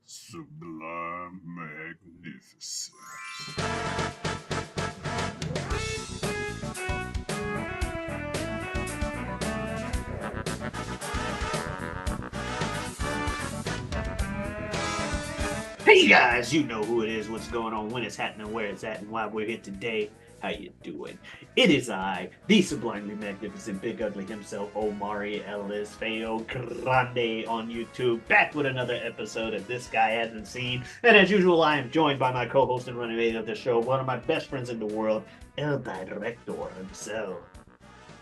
Sublime magnificence. Hey guys, you know who it is, what's going on, when it's happening, where it's at, and why we're here today. How you doing? It is I, the sublimely magnificent big ugly himself, Omari Ellis Feo Grande on YouTube, back with another episode that this guy hasn't seen. And as usual, I am joined by my co-host and running mate of the show, one of my best friends in the world, El Director himself,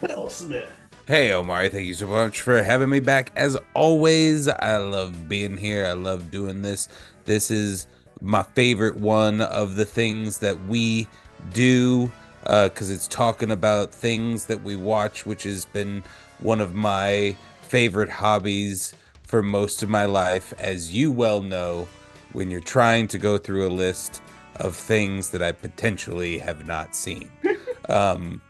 Phil Smith. Hey Omar, thank you so much for having me back. As always, I love being here. I love doing this. This is my favorite one of the things that we do because it's talking about things that we watch, which has been one of my favorite hobbies for most of my life. As you well know, when you're trying to go through a list of things that I potentially have not seen. Um,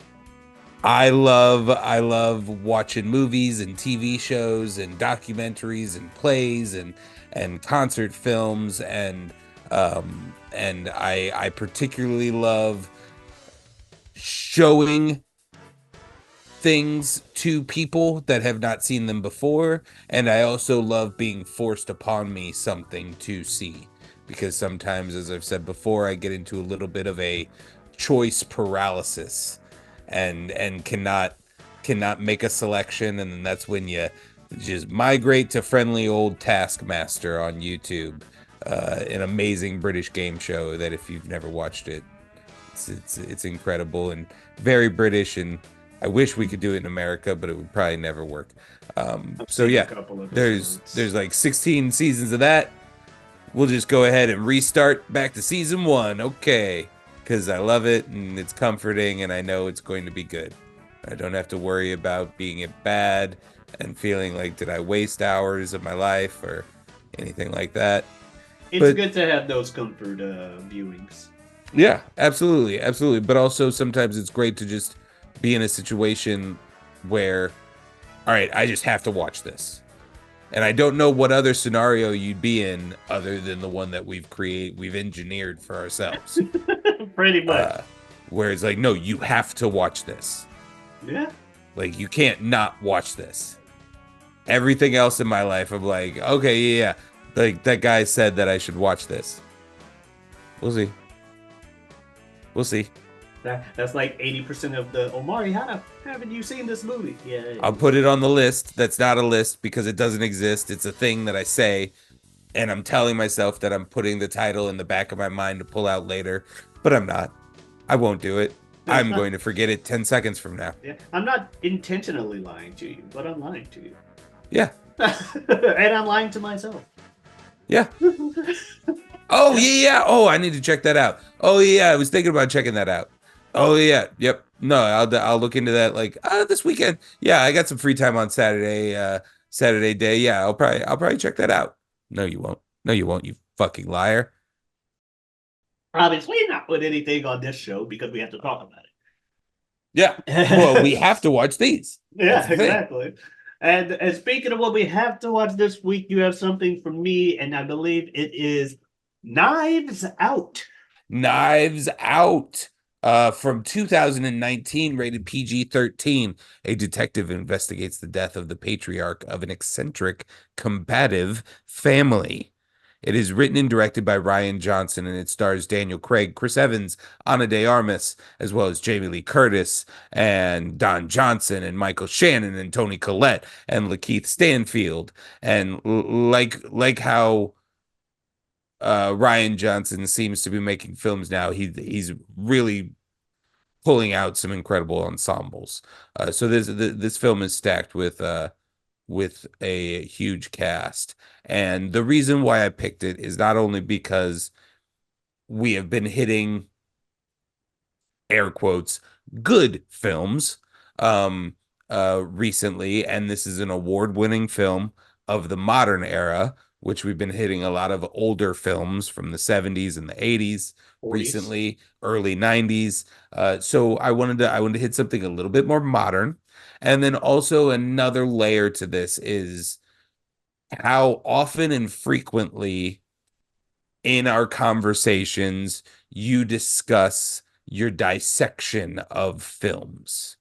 I love watching movies and TV shows and documentaries and plays and concert films and I particularly love showing things to people that have not seen them before, and I also love being forced upon me something to see, because sometimes, as I've said before, I get into a little bit of a choice paralysis and cannot make a selection, and then that's when you just migrate to friendly old Taskmaster on YouTube, an amazing British game show that if you've never watched it, it's incredible and very British, and I wish we could do it in America, but it would probably never work. I've So seen a yeah, couple there's episodes. there's like 16 seasons of that. We'll just go ahead and restart back to season one, okay? Because I love it and it's comforting, and I know it's going to be good. I don't have to worry about being it bad and feeling like, did I waste hours of my life or anything like that. It's But good to have those comfort viewings. yeah, absolutely, absolutely. But also sometimes it's great to just be in a situation where, all right, I just have to watch this. And I don't know what other scenario you'd be in other than the one that we've engineered for ourselves. Pretty much. Uh, where it's like, no, you have to watch this. Yeah. Like, you can't not watch this. Everything else in my life, I'm like, okay, yeah, yeah. Like that guy said that I should watch this. We'll see. We'll see. That's like 80% of the Omari. How haven't you seen this movie? Yeah. I'll put it on the list. That's not a list because it doesn't exist. It's a thing that I say, and I'm telling myself that I'm putting the title in the back of my mind to pull out later, but I'm not. I won't do it. I'm going to forget it 10 seconds from now. Yeah. I'm not intentionally lying to you, but I'm lying to you. Yeah. And I'm lying to myself. Yeah. Oh, yeah, yeah. Oh, I need to check that out. Oh, yeah. I was thinking about checking that out. Oh, yeah. Yep. No, I'll look into that like this weekend. Yeah, I got some free time on Saturday, Saturday day. Yeah, I'll probably check that out. No, you won't. No, you won't, you fucking liar. Obviously, not put anything on this show because we have to talk about Yeah. Well, we it. have to watch these. That's Yeah, the thing. exactly. And speaking of what we have to watch this week, you have something for me, and I believe it is Knives Out. Knives Out. From 2019, rated PG-13, a detective investigates the death of the patriarch of an eccentric, combative family. It is written and directed by Rian Johnson, and it stars Daniel Craig, Chris Evans, Ana de Armas, as well as Jamie Lee Curtis and Don Johnson and Michael Shannon and Tony Collette and Lakeith Stanfield. And like how Rian Johnson seems to be making films now, he's really pulling out some incredible ensembles. So this film is stacked with a huge cast, and the reason why I picked it is not only because we have been hitting air quotes good films recently, and this is an award-winning film of the modern era, which we've been hitting a lot of older films from the 70s and the 80s 40s. recently, early 90s. So I wanted to hit something a little bit more modern. And then also another layer to this is how often and frequently in our conversations, you discuss your dissection of films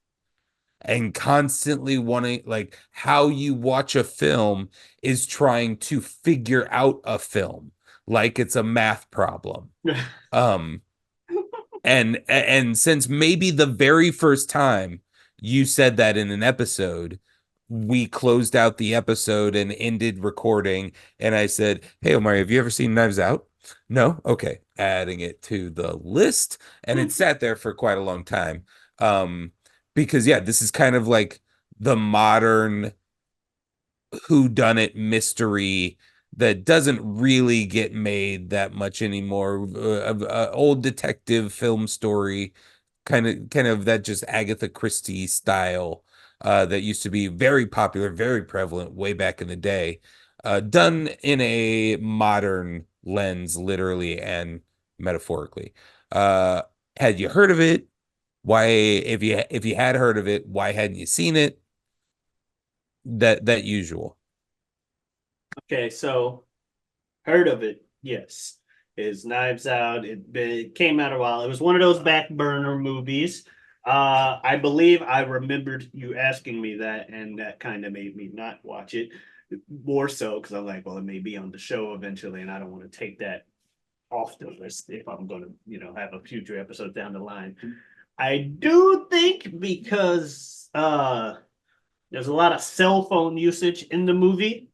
and constantly wanting, like, how you watch a film is trying to figure out a film like it's a math problem. Um, and since maybe the very first time you said that in an episode, we closed out the episode and ended recording, and I said, "Hey, Omar, have you ever seen Knives Out?" No? Okay. Adding it to the list, and it sat there for quite a long time. Because yeah, this is kind of like the modern whodunit mystery that doesn't really get made that much anymore. Old detective film story, kind of that just Agatha Christie style, that used to be very popular, very prevalent way back in the day, done in a modern lens, literally and metaphorically. Uh, had you heard of it? Why, if you had heard of it, why hadn't you seen it? That usual. Okay, so heard of it? Yes. Is Knives Out? It came out a while. It was one of those back burner movies. I believe I remembered you asking me that, and that kind of made me not watch it more so because I'm like, well, it may be on the show eventually, and I don't want to take that off the list if I'm going to, have a future episode down the line. I do think because there's a lot of cell phone usage in the movie.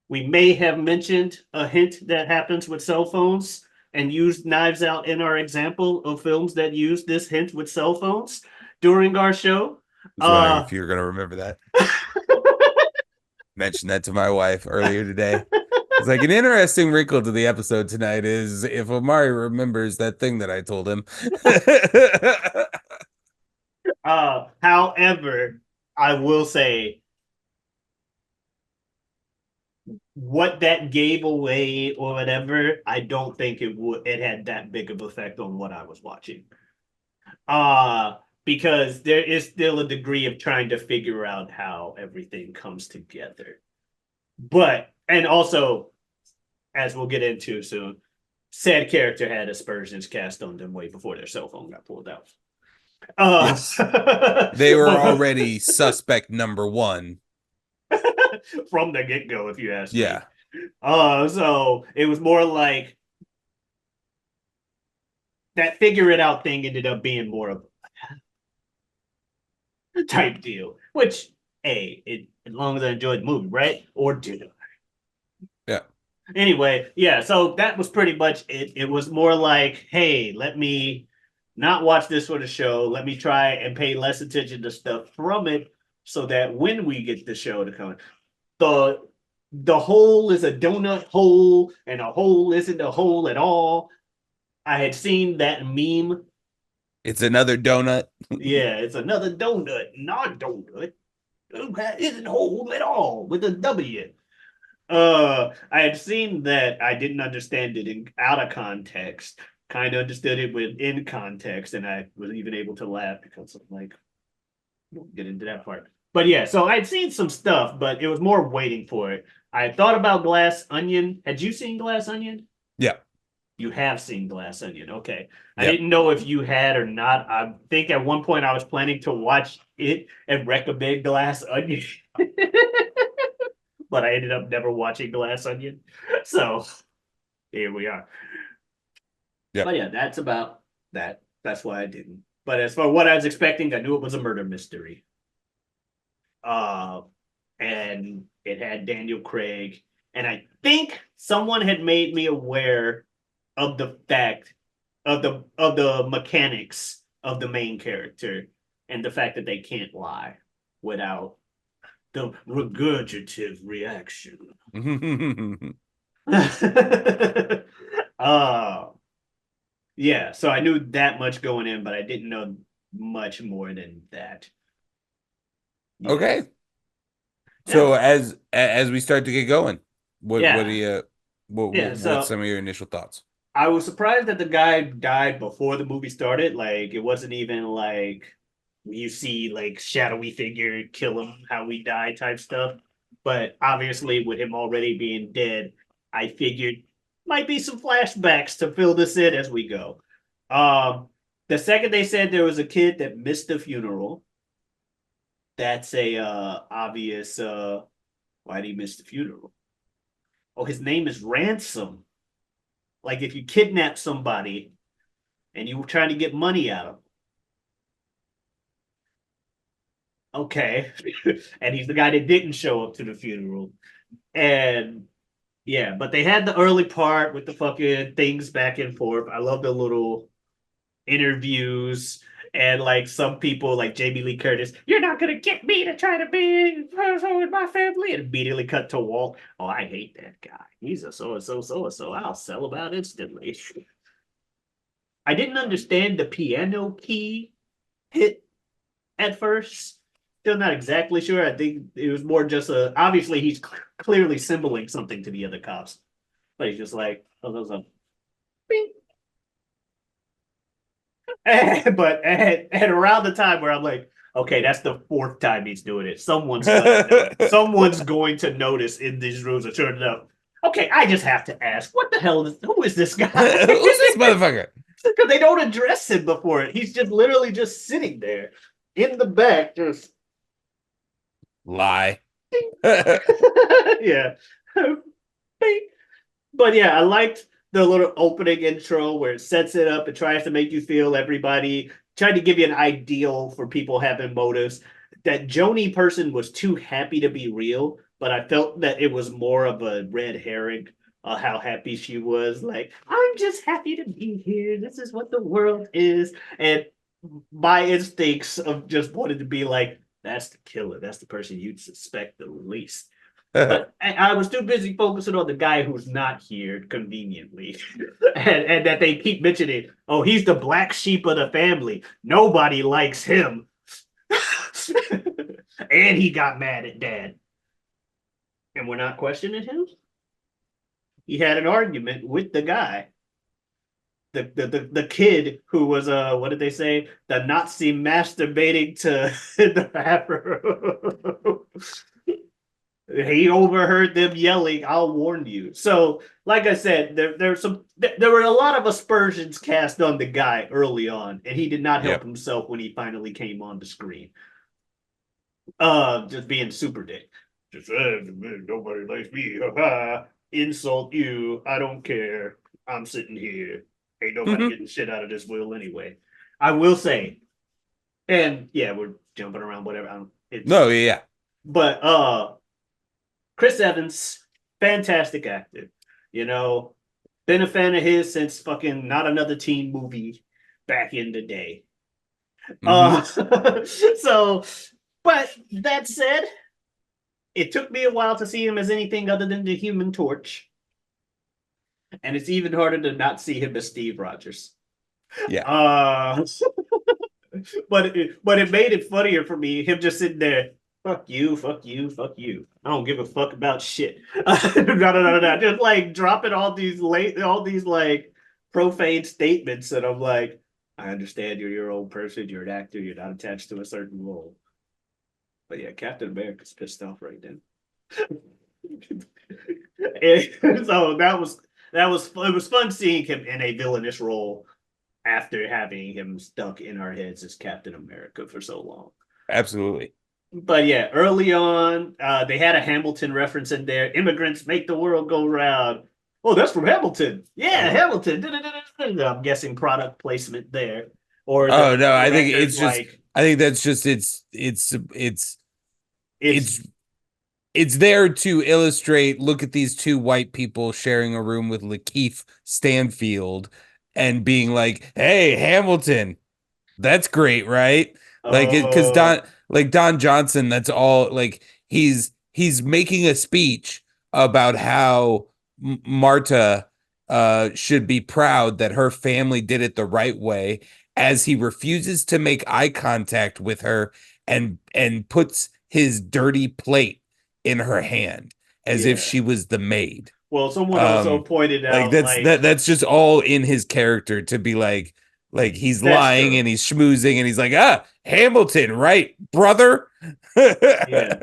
We may have mentioned a hint that happens with cell phones and used Knives Out in our example of films that use this hint with cell phones during our show. I was wondering Uh, if you were going to remember that. Mentioned that to my wife earlier today. It's like, an interesting wrinkle to the episode tonight is if Omari remembers that thing that I told him. however, I will say what that gave away or whatever, I don't think it had that big of effect on what I was watching. Because there is still a degree of trying to figure out how everything comes together. But and also, as we'll get into soon, said character had aspersions cast on them way before their cell phone got pulled out. Yes. They were already suspect number one. From the get-go, if you ask me. Yeah. So it was more like that figure it out thing ended up being more of a type deal, which, as long as I enjoyed the movie, right? Or did I? Yeah. Anyway, yeah, so that was pretty much it. It was more like, hey, let me not watch this for the show. Let me try and pay less attention to stuff from it so that when we get the show to come, the hole is a donut hole and a hole isn't a hole at all. I had seen that meme. It's another donut. Yeah, it's another donut, not donut. It isn't whole at all with a W. I had seen that. I didn't understand it out of context. Kind of understood it in context, and I was even able to laugh because I'm like, we'll get into that part. But yeah, so I'd seen some stuff, but it was more waiting for it. I thought about Glass Onion. Had you seen Glass Onion? Yeah. You have seen Glass Onion. Okay. I Yep. didn't know if you had or not. I think at one point I was planning to watch it and recommend Glass Onion. But I ended up never watching Glass Onion. So here we are. Yep. But yeah, that's about that. That's why I didn't. But as for what I was expecting, I knew it was a murder mystery. And it had Daniel Craig. And I think someone had made me aware of the fact of the mechanics of the main character and the fact that they can't lie without the regurgitative reaction. Yeah, so I knew that much going in, but I didn't know much more than that. Yeah. Okay. So as we start to get going, what Yeah. do you Yeah, so what's some of your initial thoughts? I was surprised that the guy died before the movie started. Like, it wasn't even like you see like shadowy figure kill him, how we die type stuff. But obviously, with him already being dead, I figured might be some flashbacks to fill this in as we go. The second they said there was a kid that missed the funeral, that's a obvious why did he miss the funeral? Oh, his name is Ransom. Like if you kidnap somebody and you were trying to get money out of them. Okay. And he's the guy that didn't show up to the funeral. And yeah, but they had the early part with the fucking things back and forth. I love the little interviews and like some people like Jamie Lee Curtis, you're not gonna get me to try to be with my family, and immediately cut to Walt. Oh, I hate that guy. He's a so and so, so and so. I'll sell him out instantly. I didn't understand the piano key hit at first. Still not exactly sure. I think it was more just a. Obviously, he's clearly symboling something to the other cops, but he's just like, oh, those are. But around the time where I'm like, okay, that's the fourth time he's doing it. Someone's going to notice in these rooms are turning up. Okay, I just have to ask, what the hell who is this guy? Who's this motherfucker? Because they don't address him before it. He's just literally just sitting there in the back, just Lie. yeah. But yeah, I liked the little opening intro where it sets it up and tries to make you feel everybody, trying to give you an ideal for people having motives. That Joni person was too happy to be real, but I felt that it was more of a red herring. How happy she was, like, I'm just happy to be here. This is what the world is. And my instincts of just wanted to be like, that's the killer. That's the person you'd suspect the least. But I was too busy focusing on the guy who's not here conveniently. And that they keep mentioning, oh, he's the black sheep of the family. Nobody likes him. And he got mad at dad. And we're not questioning him. He had an argument with the guy. The kid who was what did they say? The Nazi masturbating to the bathroom. He overheard them yelling, I'll warn you. So, like I said, there were a lot of aspersions cast on the guy early on, and he did not help himself when he finally came on the screen. Just being super dick. Just nobody likes me. Insult you. I don't care. I'm sitting here. Ain't nobody getting shit out of this will anyway. I will say, and yeah, we're jumping around, whatever. But Chris Evans, fantastic actor. You know, been a fan of his since fucking Not Another Teen Movie back in the day. So, but that said, it took me a while to see him as anything other than the Human Torch. And it's even harder to not see him as Steve Rogers. Yeah. But it made it funnier for me, him just sitting there, fuck you, fuck you, fuck you. I don't give a fuck about shit. No. Just like dropping all these like profane statements, and I'm like, I understand you're your own person, you're an actor, you're not attached to a certain role. But yeah, Captain America's pissed off right then. So it was fun seeing him in a villainous role after having him stuck in our heads as Captain America for so long. Absolutely. But yeah, early on, they had a Hamilton reference in there. Immigrants make the world go round. Oh, that's from Hamilton. Yeah, Hamilton. I'm guessing product placement there. Or no, I think it's just like, I think that's just it's there to illustrate, look at these two white people sharing a room with Lakeith Stanfield and being like, hey, Hamilton, that's great, right? Like, because Don Johnson, that's all, like, he's making a speech about how Marta should be proud that her family did it the right way, as he refuses to make eye contact with her and puts his dirty plate in her hand as if she was the maid. Well, someone also pointed out that's just all in his character to be like he's lying true. And he's schmoozing and he's like, Hamilton, right, brother? Yeah,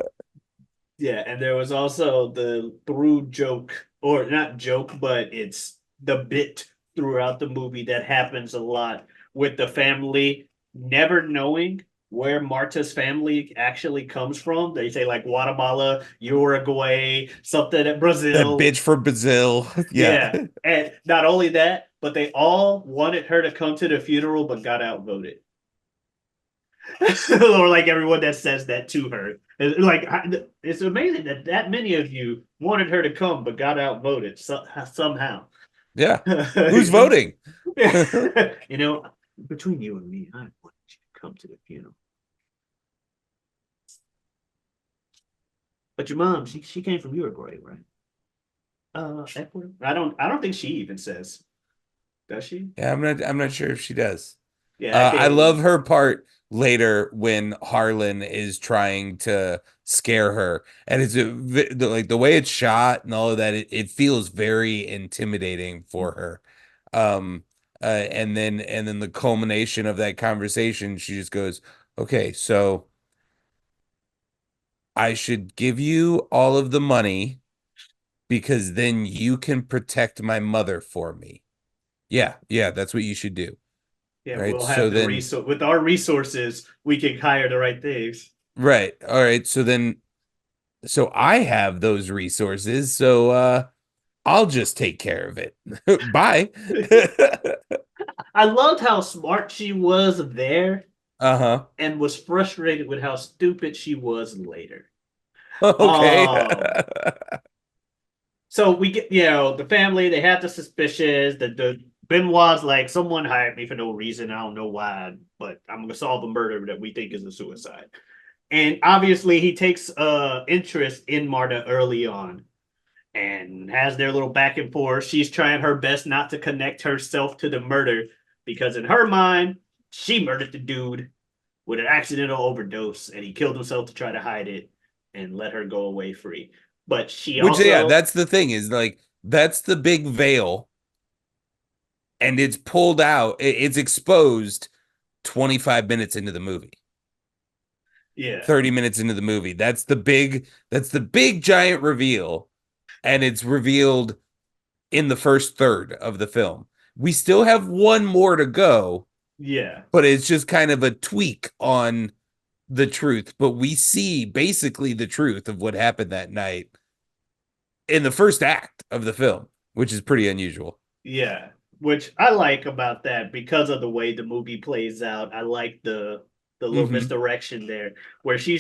and there was also the through joke or not joke, but it's the bit throughout the movie that happens a lot with the family never knowing where Marta's family actually comes from. They say like Guatemala, Uruguay, something at That Brazil. bitch from Brazil. Yeah. Yeah. And not only that, but they all wanted her to come to the funeral but got outvoted. Or like everyone that says that to her. It's amazing that that many of you wanted her to come but got outvoted somehow. Yeah. Who's voting? You know, between you and me, I wanted you to come to the funeral. But your mom, she came from Uruguay, right? Ecuador? I don't think she even says. Does she? Yeah, I'm not sure if she does. Yeah, I I think. love her part later when Harlan is trying to scare her, and like the way it's shot and all of that. It feels very intimidating for her. And then the culmination of that conversation, she just goes, "Okay, so I should give you all of the money because then you can protect my mother for me." Yeah, yeah, that's what you should do. Yeah, Right. we'll So have the then resource with our resources, we can hire the right things. Right. All right. So I have those resources. So I'll just take care of it. Bye. I loved how smart she was there Uh-huh. and was frustrated with how stupid she was later. Okay. Oh, so we get, the family, they have the suspicions that the Benoit's like, someone hired me for no reason. I don't know why, but I'm gonna solve a murder that we think is a suicide. And obviously he takes interest in Marta early on and has their little back and forth. She's trying her best not to connect herself to the murder because in her mind, she murdered the dude with an accidental overdose and he killed himself to try to hide it and let her go away free. But she Which, yeah, also, that's the thing is like that's the big veil and it's pulled out. It's exposed 25 minutes into the movie. yeah, 30 minutes into the movie. That's the big giant reveal and it's revealed in the first third of the film. We still have one more to go, yeah, but it's just kind of a tweak on the truth. But we see basically the truth of what happened that night in the first act of the film, which is pretty unusual. yeah. Which I like about that because of the way the movie plays out. I like the little Mm-hmm. misdirection there, where she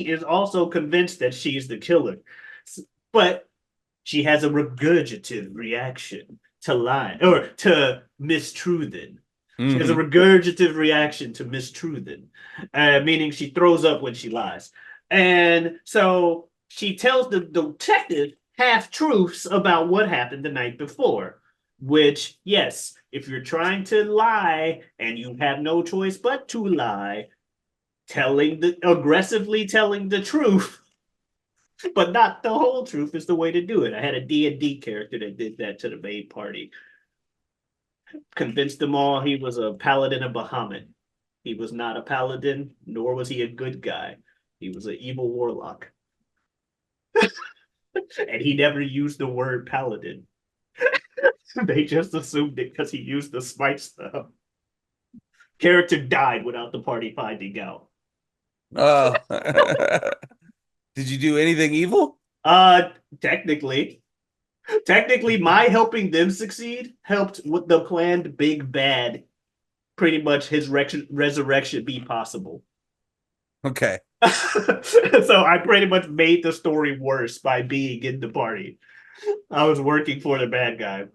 is also convinced that she's the killer, but she has a regurgitative reaction to lie or to mistruthen. She has a Mm-hmm. regurgitative reaction to mistruthen, meaning she throws up when she lies. And so she tells the detective half truths about what happened the night before. Which, yes, if you're trying to lie and you have no choice but to lie, aggressively telling the truth but not the whole truth is the way to do it. I had a D&D character that did that to the main party. Convinced them all he was a paladin of Bahamut. He was not a paladin, nor was he a good guy. He was an evil warlock. And he never used the word paladin. They just assumed it because he used the smite stuff. Character died without the party finding out. Oh. Did you do anything evil? Uh, technically, technically, my helping them succeed helped with the planned big bad pretty much his resurrection be possible. Okay. So I pretty much made the story worse by being in the party. I was working for the bad guy.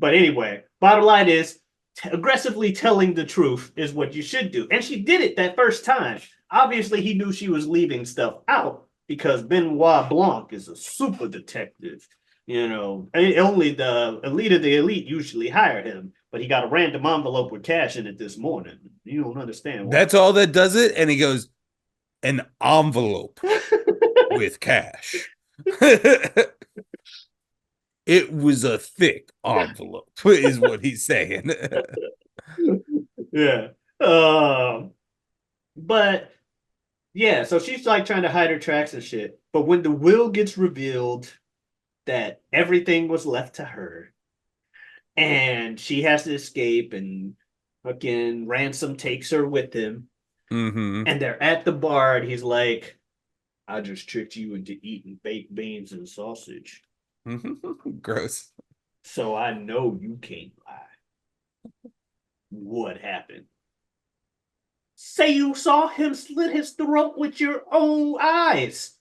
But anyway, bottom line is aggressively telling the truth is what you should do. And she did it that first time. Obviously, he knew she was leaving stuff out because Benoit Blanc is a super detective. Only the elite of the elite usually hire him, but he got a random envelope with cash in it this morning. You don't understand why. That's all that does it. And he goes, an envelope with cash. It was a thick envelope, is what he's saying. Yeah. But yeah, so she's like trying to hide her tracks and shit. But when the will gets revealed, that everything was left to her, and she has to escape, and fucking Ransom takes her with him, Mm-hmm. and they're at the bar, and he's like, "I just tricked you into eating baked beans and sausage, Gross. so I know you can't lie. What happened? Say you saw him slit his throat with your own eyes,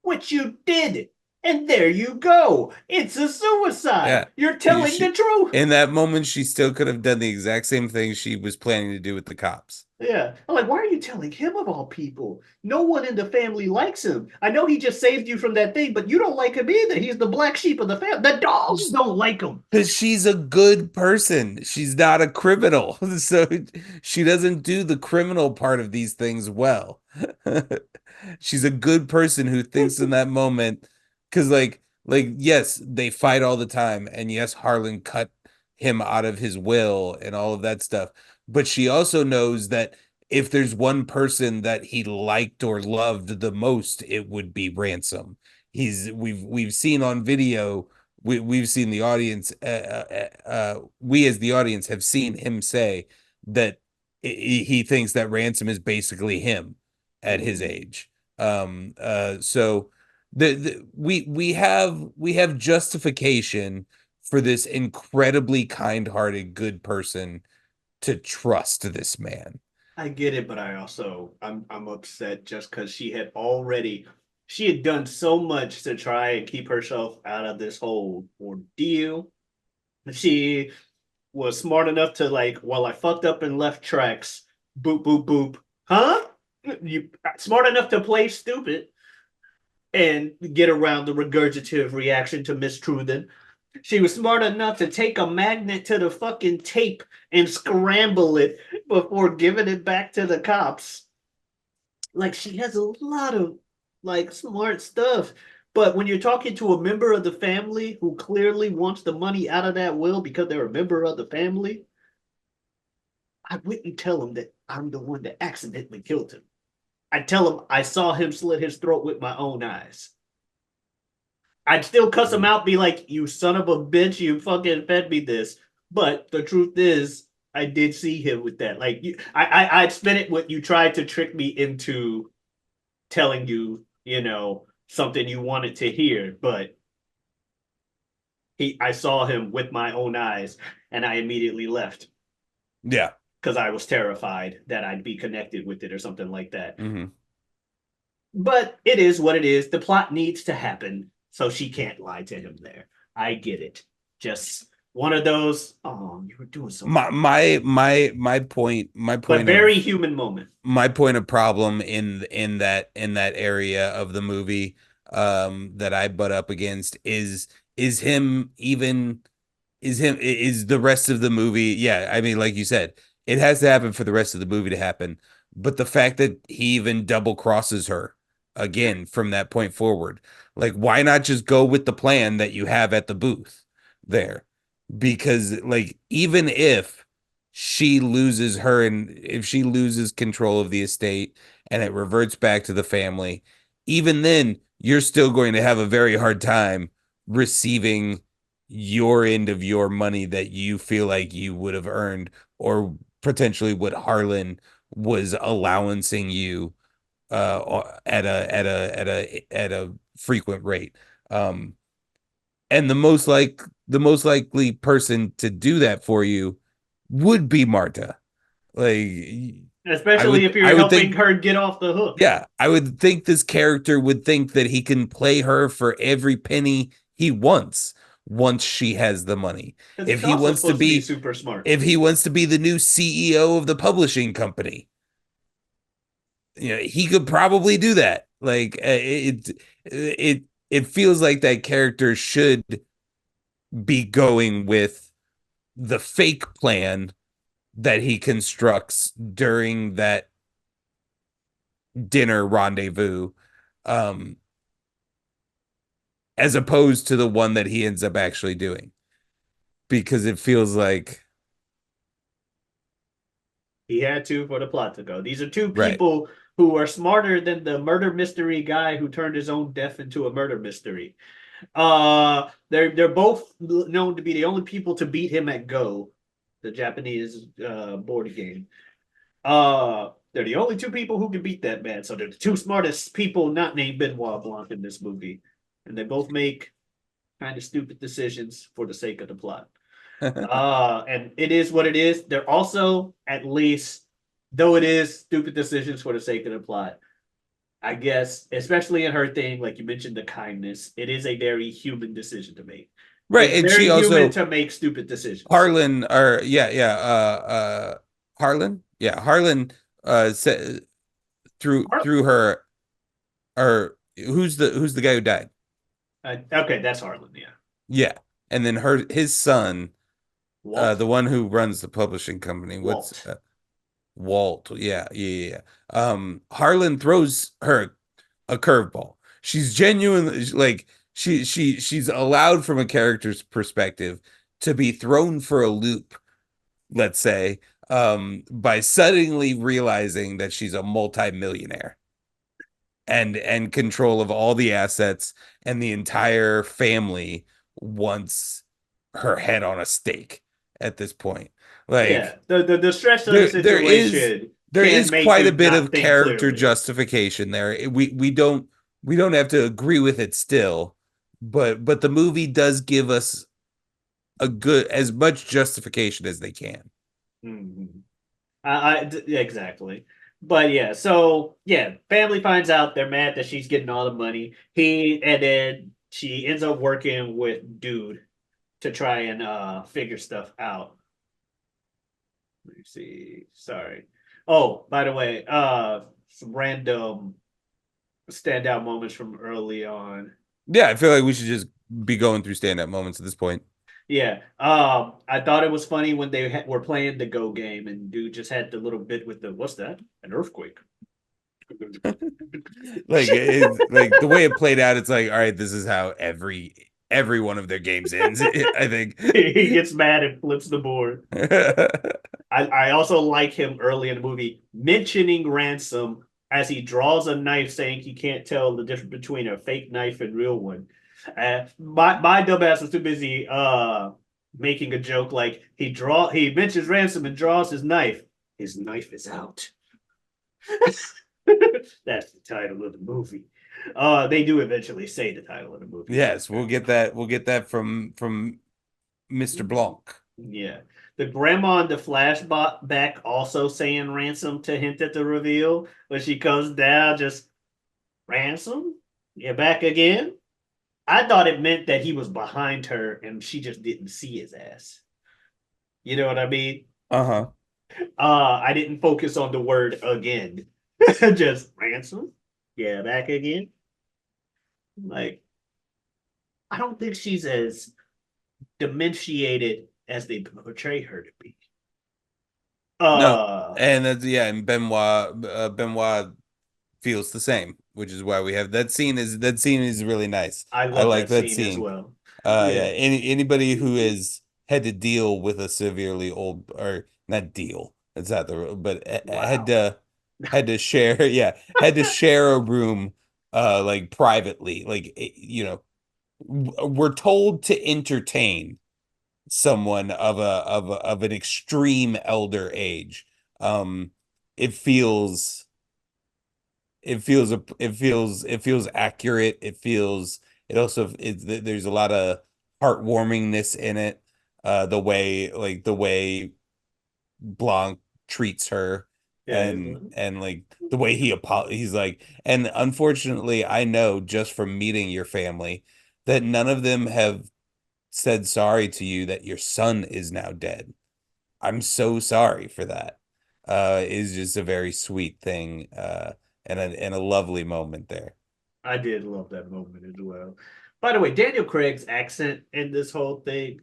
which you did. And there you go. It's a suicide. Yeah. You're telling the truth." In that moment, she still could have done the exact same thing she was planning to do with the cops. Yeah. I'm like, why are you telling him of all people? No one in the family likes him. I know he just saved you from that thing, but you don't like him either. He's the black sheep of the family. The dogs don't like him. Because she's a good person. She's not a criminal. So she doesn't do the criminal part of these things well. She's a good person who thinks in that moment, because yes, they fight all the time, and yes, Harlan cut him out of his will and all of that stuff. But she also knows that if there's one person that he liked or loved the most, it would be Ransom. We've seen on video, we've seen the audience, we as the audience have seen him say that he thinks that Ransom is basically him at his age. So we have justification for this incredibly kind-hearted good person to trust this man. I get it, but I'm upset just because she had done so much to try and keep herself out of this whole ordeal. She was smart enough to, like, while I fucked up and left tracks, boop boop boop. Huh? You smart enough to play stupid and get around the regurgitative reaction to Miss Truthen. She was smart enough to take a magnet to the fucking tape and scramble it before giving it back to the cops. Like, she has a lot of, like, smart stuff. But when you're talking to a member of the family who clearly wants the money out of that will because they're a member of the family, I wouldn't tell him that I'm the one that accidentally killed him. I'd tell him I saw him slit his throat with my own eyes. I'd still cuss him out, be like, "You son of a bitch, you fucking fed me this." But the truth is, I did see him with that. Like, I'd spin it what you tried to trick me into telling you, something you wanted to hear. But I saw him with my own eyes, and I immediately left. Yeah. Because I was terrified that I'd be connected with it or something like that. Mm-hmm. But it is what it is. The plot needs to happen, so she can't lie to him there. I get it. Just one of those, oh, you were doing so my point but very human moment. My point of problem in that area of the movie that I butt up against is the rest of the movie. Yeah, I mean, like you said, it has to happen for the rest of the movie to happen. But the fact that he even double crosses her again from that point forward, like, why not just go with the plan that you have at the booth there? Because, like, even if she loses if she loses control of the estate and it reverts back to the family, even then you're still going to have a very hard time receiving your end of your money that you feel like you would have earned, or potentially what Harlan was allowancing you at a frequent rate. And the most likely person to do that for you would be Marta. Like, Especially if you're helping her get off the hook. Yeah, I would think this character would think that he can play her for every penny he wants once she has the money. If he wants to be super smart, if he wants to be the new CEO of the publishing company, he could probably do that. Like, it feels like that character should be going with the fake plan that he constructs during that dinner rendezvous, as opposed to the one that he ends up actually doing, because it feels like he had to for the plot to go. These are two people who are smarter than the murder mystery guy who turned his own death into a murder mystery. They're both known to be the only people to beat him at Go, the Japanese board game. They're the only two people who can beat that man. So they're the two smartest people not named Benoit Blanc in this movie, and they both make kind of stupid decisions for the sake of the plot. And it is what it is. They're also, at least, though it is stupid decisions for the sake of the plot, I guess, especially in her thing, like you mentioned, the kindness, it is a very human decision to make. Right, It's and she very human also to make stupid decisions. Harlan, or Harlan, Harlan, said through her, or who's the guy who died? Okay, that's Harlan, yeah. Yeah, and then his son, Walt? the one who runs the publishing company. What's Walt. Walt? Yeah. Harlan throws her a curveball. She's genuinely like she's allowed from a character's perspective to be thrown for a loop, let's say, by suddenly realizing that she's a multimillionaire and control of all the assets, and the entire family wants her head on a stake at this point. Yeah, Like the stress of the there is situation there can is make quite you a bit not of think character clearly. justification there. We don't have to agree with it still, but the movie does give us a good as much justification as they can. Mhm. Exactly. But yeah, so yeah, family finds out they're mad that she's getting all the money. And then she ends up working with dude to try and figure stuff out. Let me see. Sorry. Oh, by the way, some random standout moments from early on. Yeah, I feel like we should just be going through stand-up moments at this point. Yeah. I thought it was funny when they were playing the Go game and dude just had the little bit with the what's that? An earthquake. Like like the way it played out, it's like, all right, this is how every one of their games ends. I think. He gets mad and flips the board. I also like him early in the movie mentioning Ransom as he draws a knife, saying he can't tell the difference between a fake knife and real one. My dumbass was too busy making a joke like he mentions Ransom and draws his knife. His knife is out. That's the title of the movie. They do eventually say the title of the movie. Yes, we'll get that. We'll get that from Mr. Blanc. Yeah. The grandma in the flashback also saying ransom to hint at the reveal. When she comes down, just ransom? You're back again? I thought it meant that he was behind her and she just didn't see his ass. You know what I mean? Uh-huh. I didn't focus on the word again. Just ransom? Yeah, back again? Like, I don't think she's as dementiated as they portray her to be. No, Uh, and that's yeah, and Benoit feels the same, which is why we have that scene is really nice. I I love like that that scene as scene. well. Yeah, Yeah. anybody who has had to deal with a severely old, or not deal, it's not the, but had Wow. to share, yeah, had to share a room, like privately, like we're told to entertain someone of an extreme elder age. Um, it feels it feels accurate. It also there's a lot of heartwarmingness in it. The way Blanc treats her, Yeah. and like the way he's like, and unfortunately I know just from meeting your family that none of them have said sorry to you that your son is now dead. I'm so sorry for that. Is just a very sweet thing, and a lovely moment there. I did love that moment as well. By the way, Daniel Craig's accent in this whole thing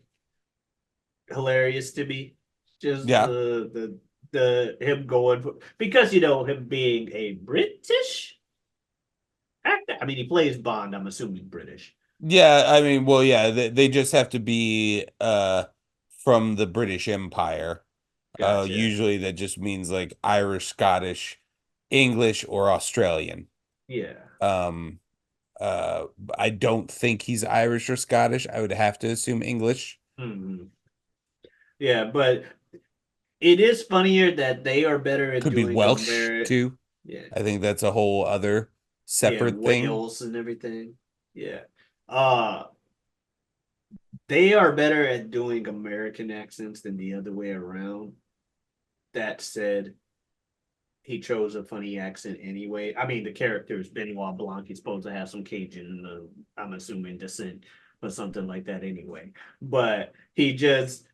hilarious to me. Just Yeah. the him going because you know him being a British actor. I mean, he plays Bond. I'm assuming British. Yeah, I mean, well, yeah, they just have to be from the British Empire. Gotcha. Usually that just means like Irish, Scottish, English, or Australian. Yeah. Um, I don't think he's Irish or Scottish. I would have to assume English. Mhm. Yeah, but it is funnier that they are better at Could be doing Welsh too. Yeah, I think that's a whole other yeah, separate thing. Wales and everything. Yeah. Uh, they are better at doing American accents than the other way around. That said, he chose a funny accent anyway. I mean, the character is Benoit Blanc. He's supposed to have some Cajun, I'm assuming, descent or something like that anyway. But he just,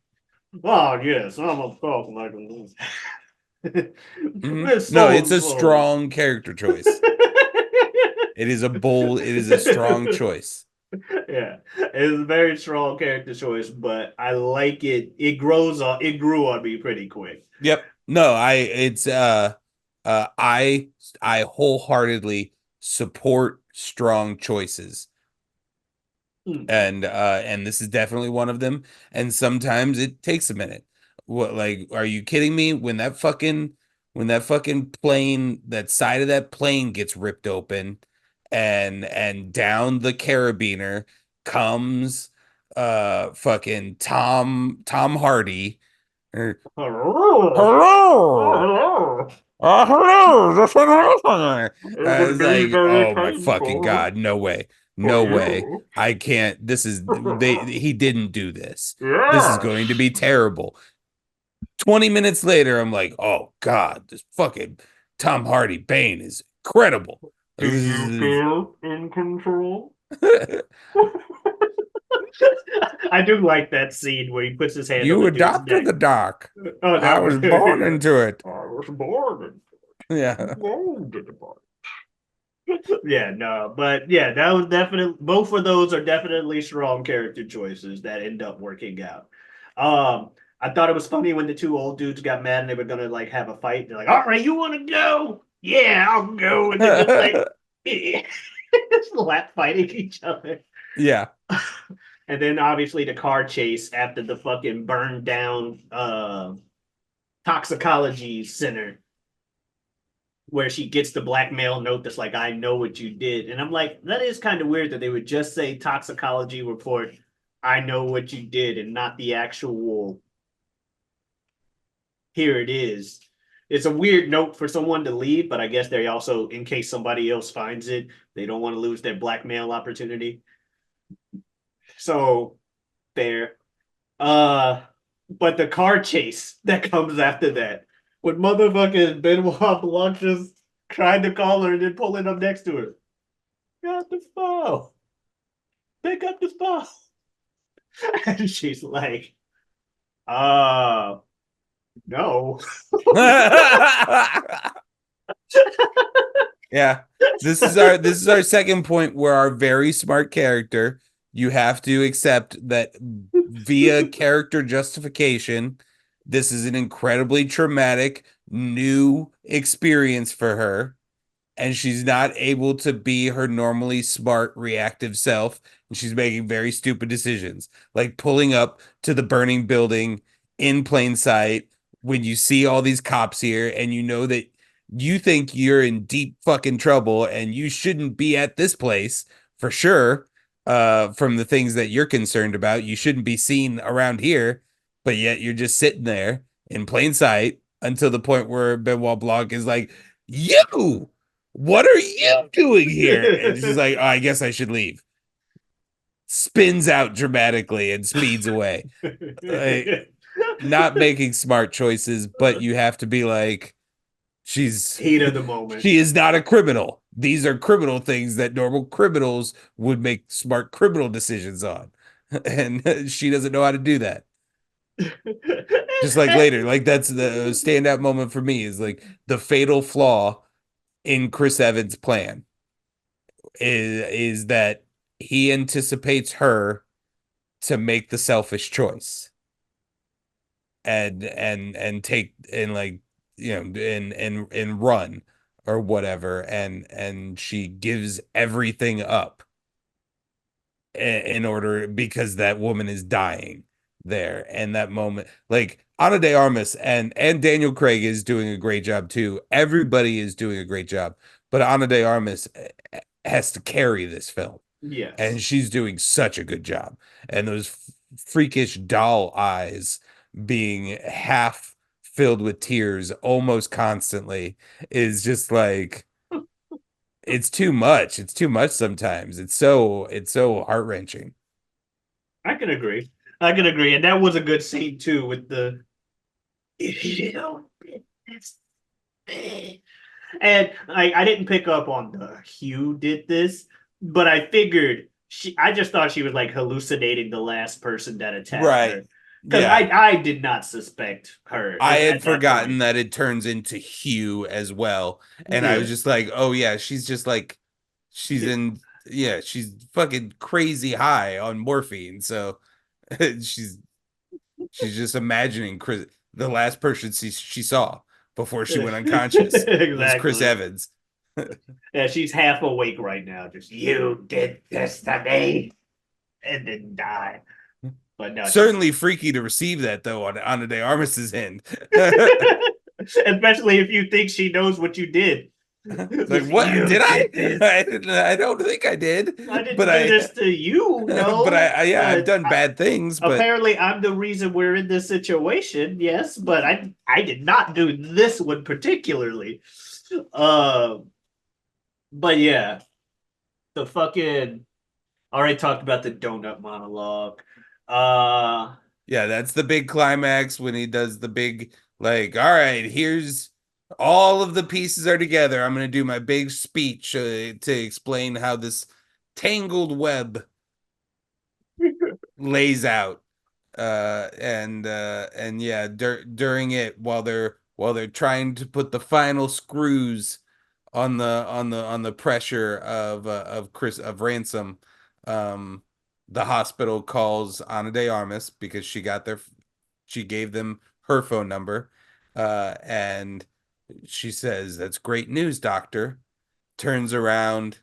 oh, yes, I'm a talk like this. No, So it's and a so. strong character choice. It is a bold, it is a strong choice. Yeah, it's a very strong character choice, but I like it. It grew on me pretty quick. Yep. No, I wholeheartedly support strong choices. Mm. And this is definitely one of them. And sometimes it takes a minute. What, like, are you kidding me? When that fucking plane, that side of that plane gets ripped open and down the carabiner comes fucking Tom Hardy. Hello. Hello. It's Be like, very oh my fucking painful God, no way. for No way. you. I can't. He didn't do this. This is Yes. going to be terrible. 20 minutes later, I'm like, oh God, this fucking Tom Hardy Bane is incredible. Do you feel in control? I do like that scene where he puts his hand on You the dude's adopted neck. the dark. Oh, I that was was born into it. I was born Yeah. molded upon. Yeah, no, but yeah, that was definitely both of those are definitely strong character choices that end up working out. I thought it was funny when the two old dudes got mad and they were gonna like have a fight. They're like, "All right, you want to go? Yeah, I'll go." And they're just like, just lap fighting each other. Yeah. And then obviously the car chase after the fucking burned down toxicology center where she gets the blackmail note that's like, I know what you did. And I'm like, that is kind of weird that they would just say toxicology report, I know what you did, and not the actual, here it is. It's a weird note for someone to leave, but I guess they also, in case somebody else finds it, they don't want to lose their blackmail opportunity. So there. Uh, but the car chase that comes after that, when motherfucking Benoit Blanc just tried to call her and then pulling up next to her. Got the phone. Pick up the phone. And she's like, no. Yeah. This is our second point where our very smart character, you have to accept that via character justification, this is an incredibly traumatic new experience for her, and she's not able to be her normally smart reactive self, and she's making very stupid decisions, like pulling up to the burning building in plain sight when you see all these cops here and you know that you think you're in deep fucking trouble and you shouldn't be at this place for sure. From the things that you're concerned about, you shouldn't be seen around here, but yet you're just sitting there in plain sight until the point where Benoit Blanc is like, you, what are you doing here? And she's like, oh, I guess I should leave. Spins out dramatically and speeds away. Like, not making smart choices, but you have to be like, Heat of the moment. she is not a criminal. These are criminal things that normal criminals would make smart criminal decisions on. And she doesn't know how to do that. Just like later, like that's the standout moment for me is like the fatal flaw in Chris Evans' plan is that he anticipates her to make the selfish choice and take and like and run or whatever, and she gives everything up in order because that woman is dying there. And that moment, like Ana de Armas and Daniel Craig is doing a great job too. Everybody is doing a great job, but Ana de Armas has to carry this film. Yes. And she's doing such a good job. And those freakish doll eyes being half filled with tears almost constantly is just like it's too much. It's too much sometimes. It's so heart-wrenching. I can agree. I can agree. And that was a good scene too with the you know it's and I didn't pick up on the Hugh did this, but I figured I just thought she was like hallucinating the last person that attacked Right. her. Because Yeah. I did not suspect her. I at had that forgotten point. that it turns into Hugh as well. And I was Yeah. just like, oh yeah, she's just like she's in yeah, she's fucking crazy high on morphine. So she's just imagining the last person she saw before she went unconscious was Chris Exactly. Evans. Yeah, she's half awake right now. Just you did this to me, and then die. But no, Certainly freaky to receive that though on Ana de Armas's end. especially if you think she knows what you did. It's like, Just, what you did I? did this. I don't think I did. I didn't But do this to you, no. but yeah, I've But done bad things, but apparently I'm the reason we're in this situation. Yes, but I did not do this one particularly. Uh, but yeah, the fucking already talked about the donut monologue. yeah, that's the big climax when he does the big like, all right, here's all of the pieces are together. I'm gonna do my big speech to explain how this tangled web lays out. And yeah, during it while they're trying to put the final screws on the pressure of Chris of Ransom, um the hospital calls Ana de Armas because she gave them her phone number, and she says, "That's great news, doctor." Turns around,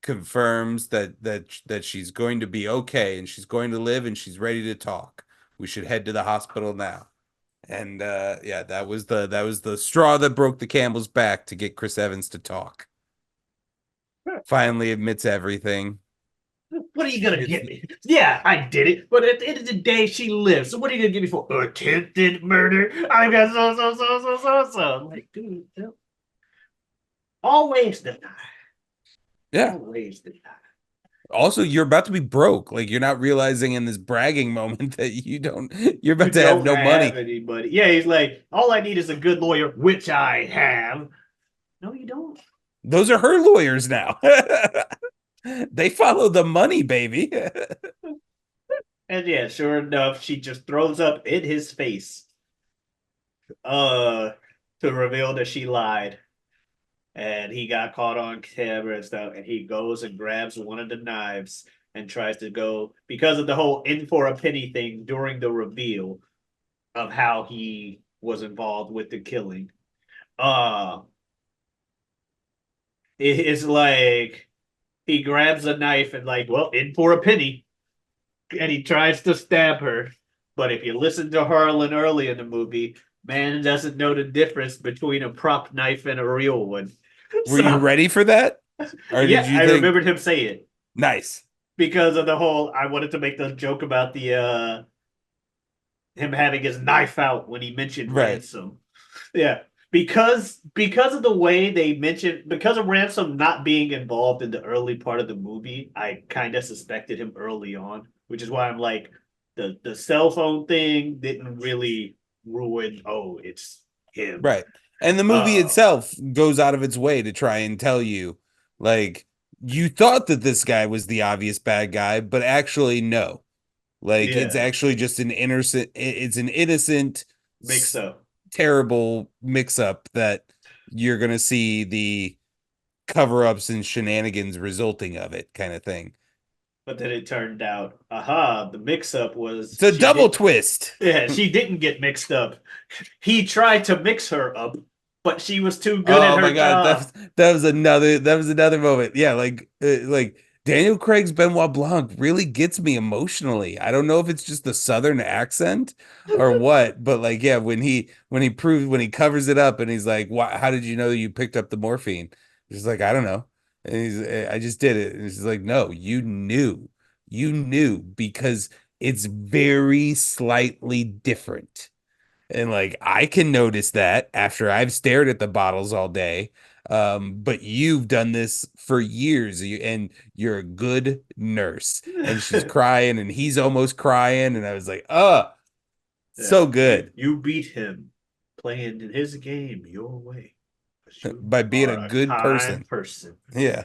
confirms that she's going to be okay and she's going to live and she's ready to talk. We should head to the hospital now. And yeah, that was the straw that broke the camel's back to get Chris Evans to talk. Finally admits everything. what are you gonna get me? Yeah, I did it, but at the end of the day, she lives. So what are you gonna get me for? Attempted murder? I got so. Like, dude, always deny. Yeah. Always deny. Also, you're about to be broke. Like you're not realizing in this bragging moment that you're about You to have don't no money. anybody. Yeah, he's like, all I need is a good lawyer, which I have. No, you don't. Those are her lawyers now. They follow the money, baby. And yeah, sure enough, she just throws up in his face. Uh, to reveal that she lied. And he got caught on camera and stuff. And he goes and grabs one of the knives and tries to go because of the whole in for a penny thing during the reveal of how he was involved with the killing. Uh it's like he grabs a knife and like, well, in for a penny, and he tries to stab her. But if you listen to Harlan early in the movie, man doesn't know the difference between a prop knife and a real one. Were you ready for that? Or Yeah, did you I think remembered him say it nice? because of the whole. I wanted to make the joke about the him having his knife out when he mentioned Right. ransom. Yeah, because of the way they mentioned because of ransom not being involved in the early part of the movie, I kind of suspected him early on, which is why I'm like the cell phone thing didn't really ruin. Oh, it's him. Right. And the movie itself goes out of its way to try and tell you, like, you thought that this guy was the obvious bad guy, but actually, no. Like, it's Yeah. actually just an innocent Mix up. terrible mix up that you're going to see the cover ups and shenanigans resulting of it, kind of thing. But then it turned out, aha, the mix up was It's a double did, twist. Yeah, she didn't get mixed up. He tried to mix her up, but she was too good at Oh her my God, job. that was another moment. Yeah, like Daniel Craig's Benoit Blanc really gets me emotionally. I don't know if it's just the Southern accent or what, but like, yeah, when he covers it up and he's like, "Why? How did you know you picked up the morphine?" He's like, "I don't know." And I just did it. And he's like, no, you knew because it's very slightly different. And like, I can notice that after I've stared at the bottles all day. But you've done this for years and you're a good nurse. And she's crying and he's almost crying. And I was like, so Yeah, good you beat him playing in his game your way. 'Cause you by being are a a good kind person. person. Yeah.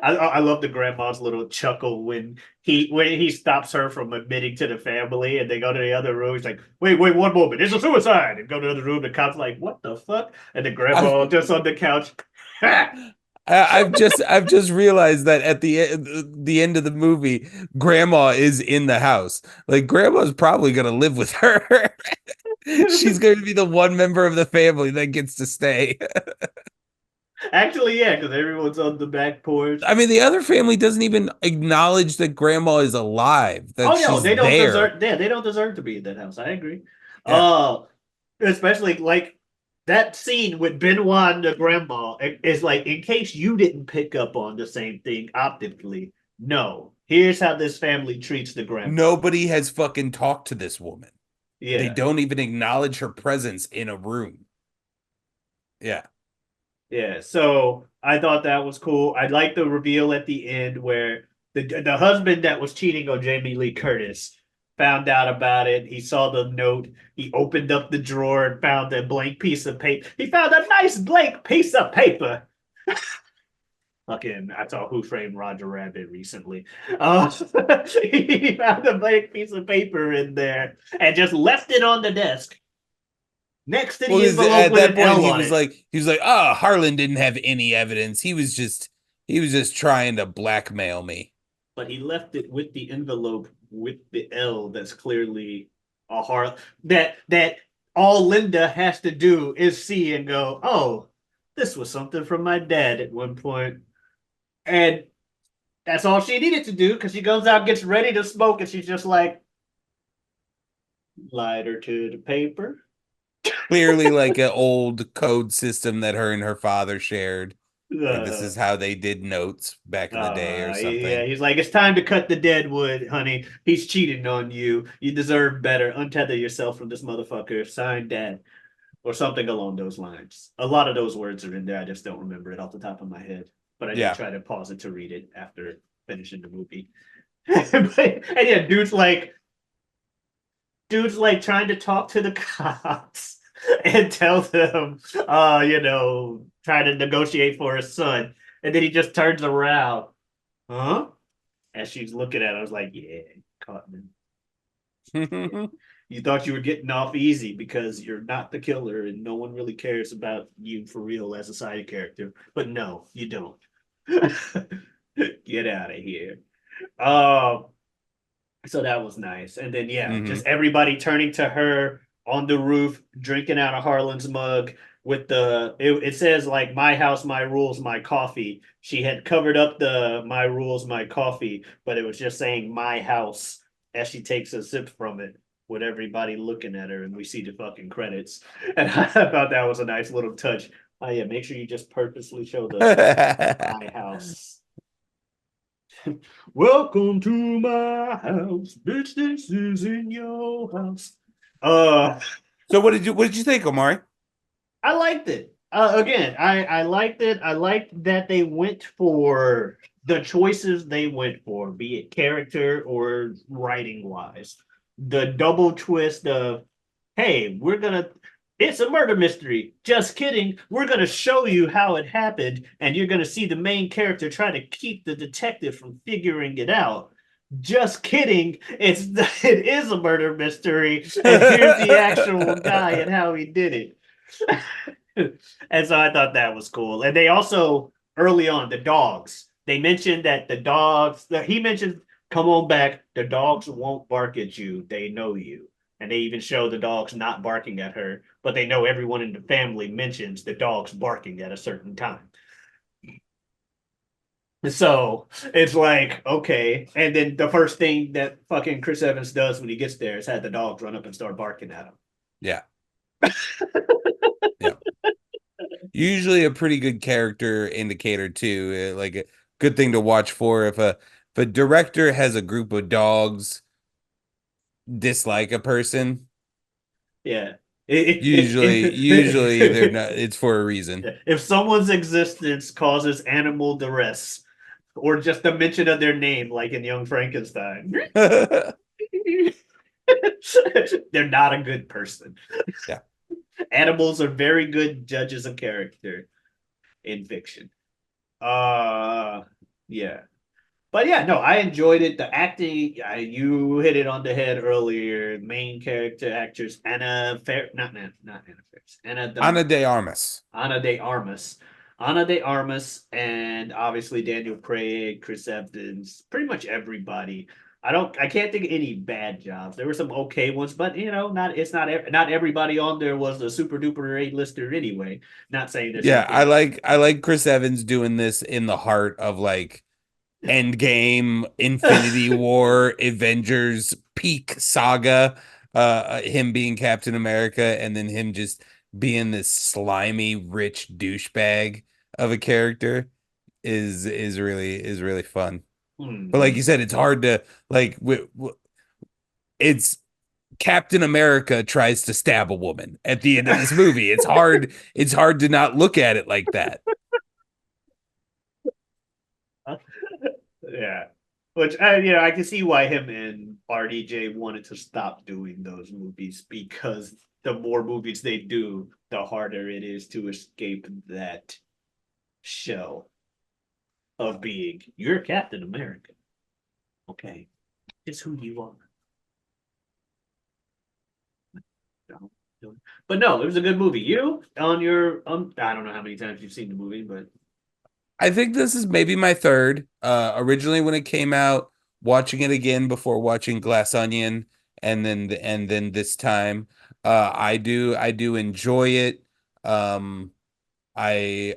I love the grandma's little chuckle when he stops her from admitting to the family and they go to the other room. He's like, wait, one moment, it's a suicide. And go to the other room, the cop's like, what the fuck? And the grandma just on the couch. I've just realized that at the end of the movie, Grandma is in the house. Like Grandma's probably gonna live with her. She's going to be the one member of the family that gets to stay. Actually, yeah, because everyone's on the back porch. I mean, the other family doesn't even acknowledge that Grandma is alive, that Oh no, she's they don't there. deserve. Yeah, they don't deserve to be in that house. I agree. Yeah. Especially like that scene with Benoit and the grandma is like, in case you didn't pick up on the same thing optically. No, here's how this family treats the grandma. Nobody has fucking talked to this woman. They Yeah, don't even acknowledge her presence in a room. Yeah. yeah. So I thought that was cool. I like the reveal at the end where the husband that was cheating on Jamie Lee Curtis found out about it. He saw the note. He opened up the drawer and found a blank piece of paper. He found a nice blank piece of paper. Fucking, I saw Who Framed Roger Rabbit recently. He found a blank piece of paper in there and just left it on the desk next to Well, the envelope at with that an point L on it. he was like, oh, Harlan didn't have any evidence. He was just trying to blackmail me. But he left it with the envelope with the L that's clearly a heart that all Linda has to do is see and go, oh, this was something from my dad at one point. And that's all she needed to do because she goes out, gets ready to smoke, and she's just like, lighter to the paper. Clearly, like an old code system that her and her father shared. Like this Uh, is how they did notes back in the day or yeah, something. he's like, it's time to cut the dead wood, honey. He's cheating on you. You deserve better. Untether yourself from this motherfucker. Signed, Dad, or something along those lines. A lot of those words are in there. I just don't remember it off the top of my head. But I did Yeah. try to pause it to read it after finishing the movie. And yeah, dude's like trying to talk to the cops and tell them, trying to negotiate for his son. And then he just turns around. Huh? As she's looking at it, I was like, yeah, caught me. You thought you were getting off easy because you're not the killer and no one really cares about you for real as a side character. But no, you don't. Get out of here. Um, so that was nice. And then yeah, just everybody turning to her on the roof, drinking out of Harlan's mug with it says like my house, my rules, my coffee. She had covered up the my rules, my coffee, but it was just saying my house as she takes a sip from it with everybody looking at her and we see the fucking credits. And I thought that was a nice little touch. Oh yeah, make sure you just purposely show the my house. Welcome to my house, bitch. This is in your house. So what did you think, Omari? I liked it. Again, I liked it. I liked that they went for the choices they went for, be it character or writing wise. The double twist of, hey, it's a murder mystery. Just kidding. We're gonna show you how it happened, and you're gonna see the main character try to keep the detective from figuring it out. Just kidding. It is a murder mystery, and here's the actual guy and how he did it. And so I thought that was cool. And they also early on the dogs. They mentioned that he mentioned, come on back. The dogs won't bark at you. They know you. And they even show the dogs not barking at her, but they know everyone in the family mentions the dogs barking at a certain time. So it's like, okay. And then the first thing that fucking Chris Evans does when he gets there is have the dogs run up and start barking at him. Yeah. Yeah. usually a pretty good character indicator too. Like a good thing to watch for if a director has a group of dogs dislike a person, Yeah. usually they're not. It's for a reason. If someone's existence causes animal duress, or just a mention of their name, like in Young Frankenstein, they're not a good person. Yeah. Animals are very good judges of character in fiction. Yeah. But yeah, no, I enjoyed it. The acting, you hit it on the head earlier. Main character actress Anna Fair, not Anna Faris, Ana de Armas. Ana de Armas, Ana de Armas, and obviously Daniel Craig, Chris Evans, pretty much everybody. I can't think of any bad jobs. There were some okay ones, but not everybody on there was a super duper A-lister anyway. Not saying there's Yeah, something. I like Chris Evans doing this in the heart of like Endgame, Infinity War, Avengers, peak saga, him being Captain America, and then him just being this slimy, rich douchebag of a character is really fun. But like you said, it's hard to like it's Captain America tries to stab a woman at the end of this movie. It's hard to not look at it like that. Yeah. Which I can see why him and RDJ wanted to stop doing those movies, because the more movies they do, the harder it is to escape that shell of being you're Captain America. Okay. It's who you are. But no, it was a good movie. You on your I don't know how many times you've seen the movie, but I think this is maybe my third. Originally when it came out, watching it again before watching Glass Onion, and then this time, I do enjoy it. Um, I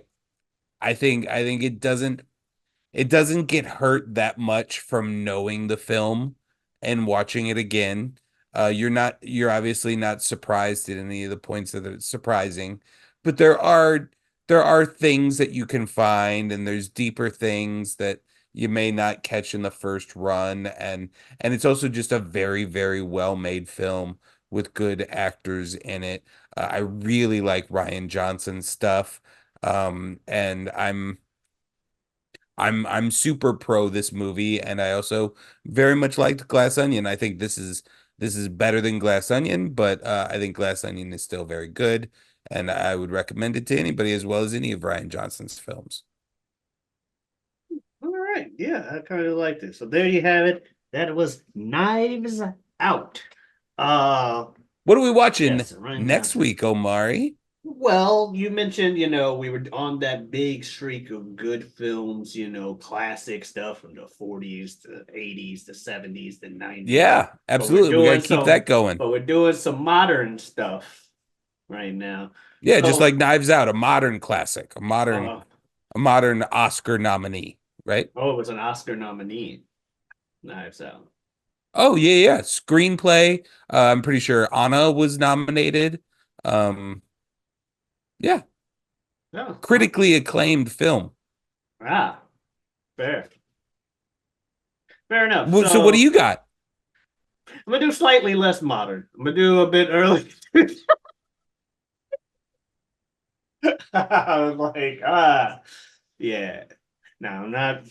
I think it doesn't get hurt that much from knowing the film and watching it again. You're obviously not surprised at any of the points that are surprising, but there are things that you can find, and there's deeper things that you may not catch in the first run, and it's also just a very well made film with good actors in it. I really like Ryan Johnson's stuff. And I'm super pro this movie, and I also very much liked Glass Onion. I think this is better than Glass Onion, but I think Glass Onion is still very good, and I would recommend it to anybody as well as any of Ryan Johnson's films. all right. Yeah, I kind of liked it. So there you have it. That was Knives Out. Uh What are we watching yes, Ryan next Johnson. week, Omari? Well, you mentioned, we were on that big streak of good films, classic stuff from the 40s, the 80s, the 70s, the 90s. Yeah, But we're absolutely. We got doing to keep that going. but we're doing some modern stuff right now. Yeah, just So, like Knives Out, a modern classic, uh, a modern Oscar nominee, right? oh, it was an Oscar nominee. Knives Out. Oh yeah. Screenplay. I'm pretty sure Anna was nominated. Um, yeah, Oh, critically acclaimed film. ah, fair. Fair enough. So what do So you got? I'm gonna do slightly less modern. I'm gonna do a bit early. I was like, yeah. No, I'm not.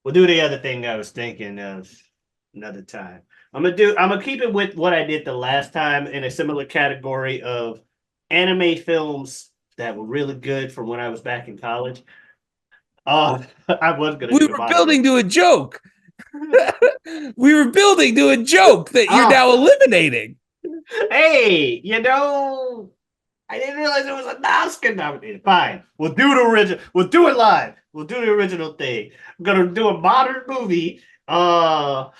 We'll do the other thing I was thinking of another time. I'm gonna keep it with what I did the last time in a similar category of anime films that were really good from when I was back in college. I was gonna We do the were modern. building to a joke. We were building to a joke that you're now Oh, eliminating. hey, I didn't realize it was an Oscar nominated. Fine, we'll do the original. We'll do it live. We'll do the original thing. I'm gonna do a modern movie, called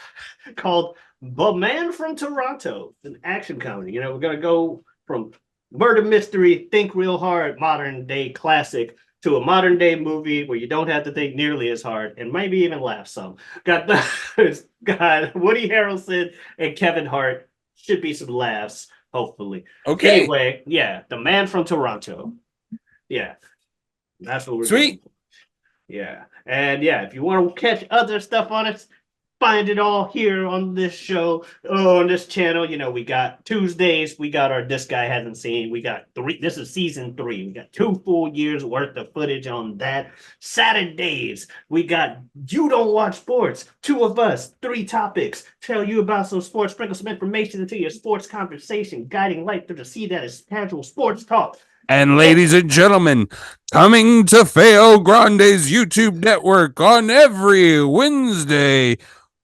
The Man from Toronto, an action comedy. We're gonna go from murder mystery, think real hard, modern day classic, to a modern day movie where you don't have to think nearly as hard and maybe even laugh some. Got the got Woody Harrelson and Kevin Hart. Should be some laughs. Hopefully. Okay. Anyway, yeah, the man from Toronto. Yeah, that's what we're Sweet. going for. Yeah, and yeah, if you want to catch other stuff on it, find it all here on this show, on this channel. You know, we got Tuesdays, we got our This Guy Hasn't Seen. We got 3. This is season 3. We got 2 full years worth of footage on that. Saturdays, we got You Don't Watch Sports. 2 of us, 3 topics. Tell you about some sports, sprinkle some information into your sports conversation, guiding light through the sea that is casual sports talk. And ladies and gentlemen, coming to Feo Grande's YouTube network on every Wednesday,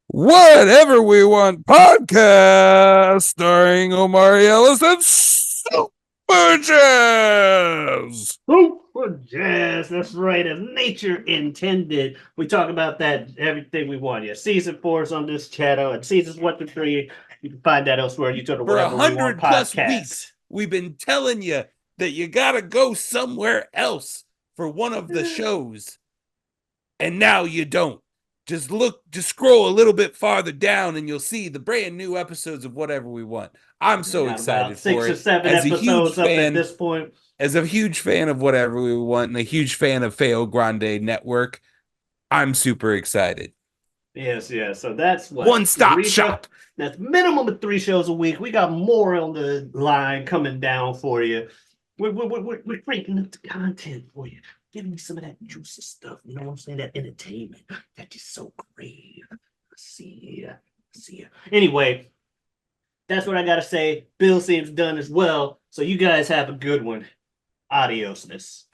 Whatever We Want podcast, starring Omari Ellis and Super Jazz. Super Jazz, that's right, as nature intended. We talk about that, everything we want. Yeah, season 4 is on this channel, and seasons 1 through 3, you can find that elsewhere. You turn to For Whatever We Want 100 plus podcast. weeks, we've been telling you that you gotta go somewhere else for one of the shows, and now you don't. Just scroll a little bit farther down and you'll see the brand new episodes of Whatever We Want. I'm so excited for 6 for or it. 7 As a huge episodes up fan, at this point. as a huge fan of Whatever We Want and a huge fan of Feo Grande Network, I'm super excited. Yes, yeah. So that's what One-stop shop. That's minimum of 3 shows a week. We got more on the line coming down for you. We're cranking up the content for you. Giving you some of that juicy stuff. You know what I'm saying? That entertainment that is so great. See ya. Anyway, that's what I gotta say. Bill seems done as well. So you guys have a good one. Adiosness.